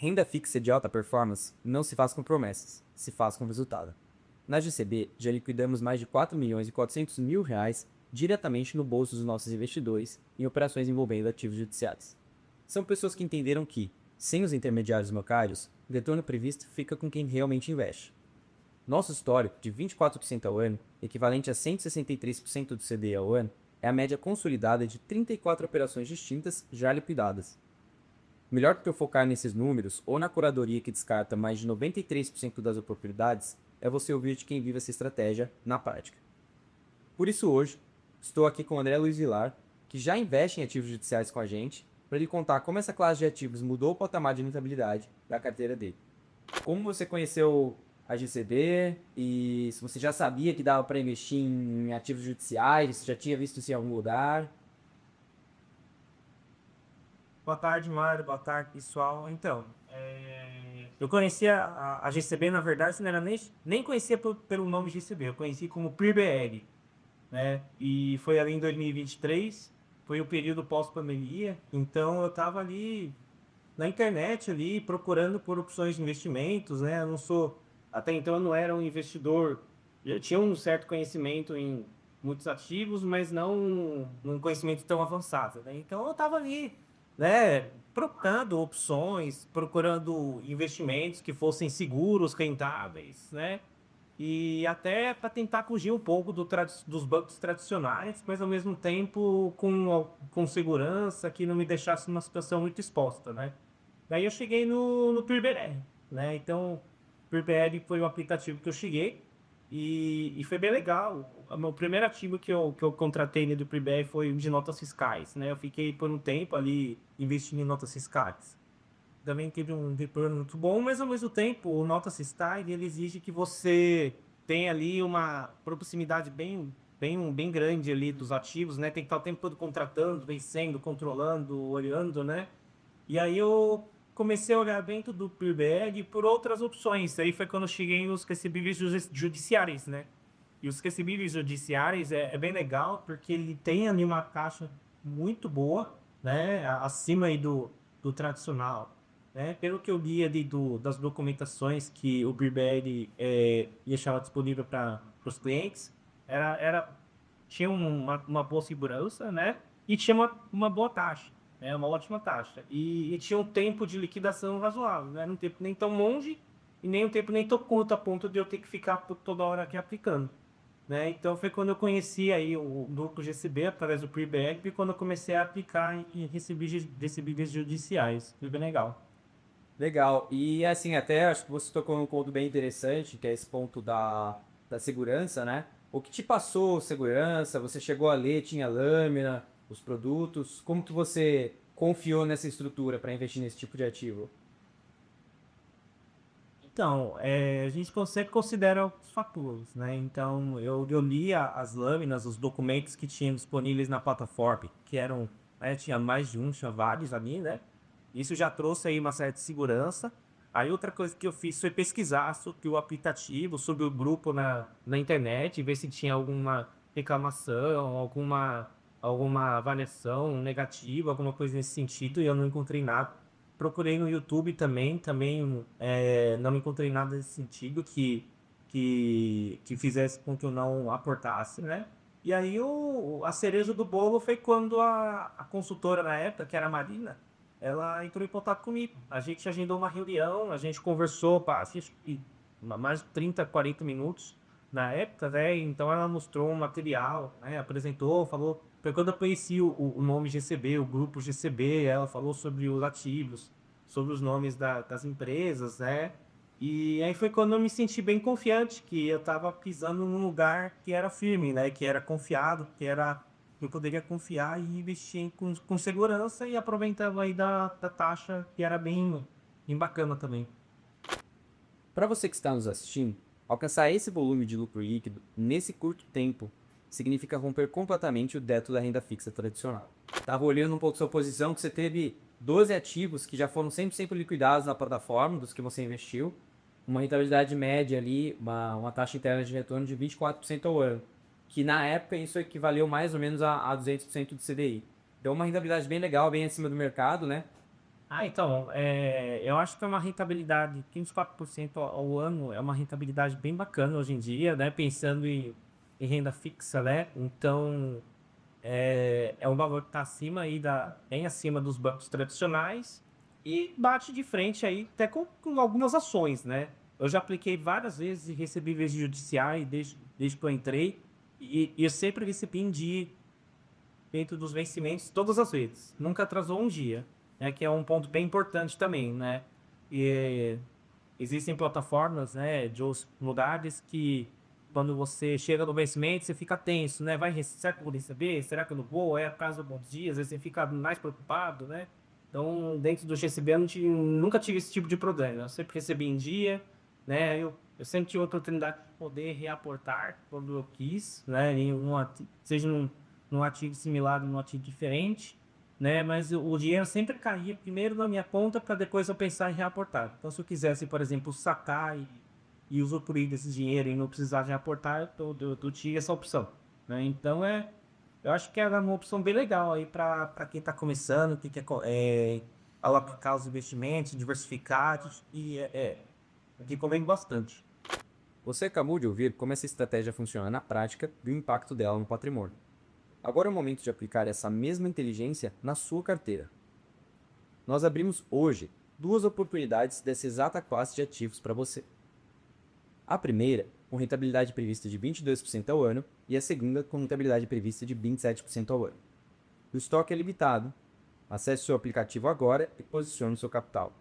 Renda fixa de alta performance não se faz com promessas, se faz com resultado. Na GCB, já liquidamos mais de 4 milhões e 400 mil reais diretamente no bolso dos nossos investidores em operações envolvendo ativos judiciários. São pessoas que entenderam que, sem os intermediários bancários, o retorno previsto fica com quem realmente investe. Nosso histórico de 24% ao ano, equivalente a 163% do CDI ao ano, é a média consolidada de 34 operações distintas já liquidadas. Melhor do que eu focar nesses números ou na curadoria que descarta mais de 93% das oportunidades, é você ouvir de quem vive essa estratégia na prática. Por isso hoje, estou aqui com o André Luiz Vilar, que já investe em ativos judiciais com a gente, para lhe contar como essa classe de ativos mudou o patamar de rentabilidade da carteira dele. Como você conheceu a GCB e se você já sabia que dava para investir em ativos judiciais, se já tinha visto isso em algum lugar. Boa tarde, Mário. Boa tarde, pessoal. Então, eu conhecia a GCB, na verdade, não era nem conhecia pelo nome GCB, eu conheci como PRBL, né? E foi ali em 2023, foi o período pós-pandemia, então eu estava ali na internet ali procurando por opções de investimentos, né? Eu não sou, até então eu não era um investidor, eu tinha um certo conhecimento em muitos ativos, mas não um conhecimento tão avançado, né? Então eu estava ali, né, procurando opções, procurando investimentos que fossem seguros, rentáveis, né? E até para tentar fugir um pouco dos bancos tradicionais, mas ao mesmo tempo com segurança, que não me deixasse numa situação muito exposta, né? Daí eu cheguei no PeerBR, né? Então, PeerBR foi o aplicativo que eu cheguei e foi bem legal. O meu primeiro ativo que eu contratei do PeerBR foi o de notas fiscais, né? Eu fiquei por um tempo ali investindo em notas fiscais. Também teve um retorno muito bom, mas ao mesmo tempo o notas fiscais ele exige que você tenha ali uma proximidade bem grande ali dos ativos, né? Tem que estar o tempo todo contratando, vencendo, controlando, olhando, né? E aí eu comecei a olhar dentro do PeerBR por outras opções. Aí foi quando eu cheguei nos recebíveis judiciários, né? E os recebíveis judiciários é bem legal porque ele tem ali uma taxa muito boa, né? Acima aí do tradicional. Né? Pelo que eu li ali das documentações que o PeerBR deixava disponível para os clientes, tinha uma boa segurança, né? E tinha uma boa taxa. É uma ótima taxa. E tinha um tempo de liquidação razoável, não era um tempo nem tão longe e nem um tempo nem tão curto a ponto de eu ter que ficar toda hora aqui aplicando. Né? Então foi quando eu conheci aí o grupo GCB através do PeerBR e quando eu comecei a aplicar em recebíveis judiciais. Foi bem legal. Legal. E assim, até acho que você tocou num ponto bem interessante, que é esse ponto da segurança, né? O que te passou segurança? Você chegou a ler, tinha lâmina, os produtos? Como que você confiou nessa estrutura para investir nesse tipo de ativo? Então, a gente consegue considerar os fatores, né? Então, eu li as lâminas, os documentos que tinham disponíveis na plataforma, que eram, né, tinha mais de um, tinha vários ali, né? Isso já trouxe aí uma certa segurança. Aí outra coisa que eu fiz foi pesquisar sobre o aplicativo, sobre o grupo na internet, ver se tinha alguma reclamação, alguma avaliação negativa, alguma coisa nesse sentido, e eu não encontrei nada. Procurei no YouTube também não encontrei nada nesse sentido que fizesse com que eu não aportasse, né? E aí a cereja do bolo foi quando a consultora na época, que era a Marina, ela entrou em contato comigo. A gente agendou uma reunião, a gente conversou, acho que mais de 30, 40 minutos na época, né? Então ela mostrou um material, né? Apresentou, falou. Foi quando eu conheci o nome GCB, o grupo GCB, ela falou sobre os ativos, sobre os nomes das empresas, né? E aí foi quando eu me senti bem confiante, que eu estava pisando num lugar que era firme, né? Que era confiado, eu poderia confiar e investir com segurança e aproveitava aí da taxa que era bem bacana também. Para você que está nos assistindo, alcançar esse volume de lucro líquido nesse curto tempo significa romper completamente o teto da renda fixa tradicional. Estava olhando um pouco sua posição, que você teve 12 ativos que já foram 100% liquidados na plataforma dos que você investiu, uma rentabilidade média ali, uma taxa interna de retorno de 24% ao ano, que na época isso equivaleu mais ou menos a 200% do CDI. Então uma rentabilidade bem legal, bem acima do mercado, né? Então, eu acho que é uma rentabilidade, 15, 4% ao ano é uma rentabilidade bem bacana hoje em dia, né? Pensando em renda fixa, né? Então, é um valor que está acima aí bem acima dos bancos tradicionais e bate de frente aí até com algumas ações, né? Eu já apliquei várias vezes e recebi vezes judiciais desde que eu entrei e eu sempre recebi em dia dentro dos vencimentos todas as vezes. Nunca atrasou um dia, né? Que é um ponto bem importante também, né? E existem plataformas, né, de outros lugares que quando você chega no vencimento, você fica tenso, né? Será que eu vou receber? Será que eu não vou? É a casa dos bons dias, às vezes você fica mais preocupado, né? Então, dentro do GCB, eu nunca tive esse tipo de problema. Eu sempre recebi em dia, né? Eu sempre tive a oportunidade de poder reaportar quando eu quis, né? Seja num ativo similar ou num ativo diferente, né? Mas o dinheiro sempre caía primeiro na minha conta para depois eu pensar em reaportar. Então, se eu quisesse, por exemplo, sacar e usufruir desse dinheiro e não precisar de reaportar, eu tinha essa opção, né? Então, eu acho que era uma opção bem legal aí para quem está começando, que quer alocar os investimentos, diversificar recomendo bastante. Você acabou de ouvir como essa estratégia funciona na prática e o impacto dela no patrimônio. Agora é o momento de aplicar essa mesma inteligência na sua carteira. Nós abrimos hoje 2 oportunidades dessa exata classe de ativos para você. A primeira, com rentabilidade prevista de 22% ao ano, e a segunda, com rentabilidade prevista de 27% ao ano. O estoque é limitado. Acesse seu aplicativo agora e posicione o seu capital.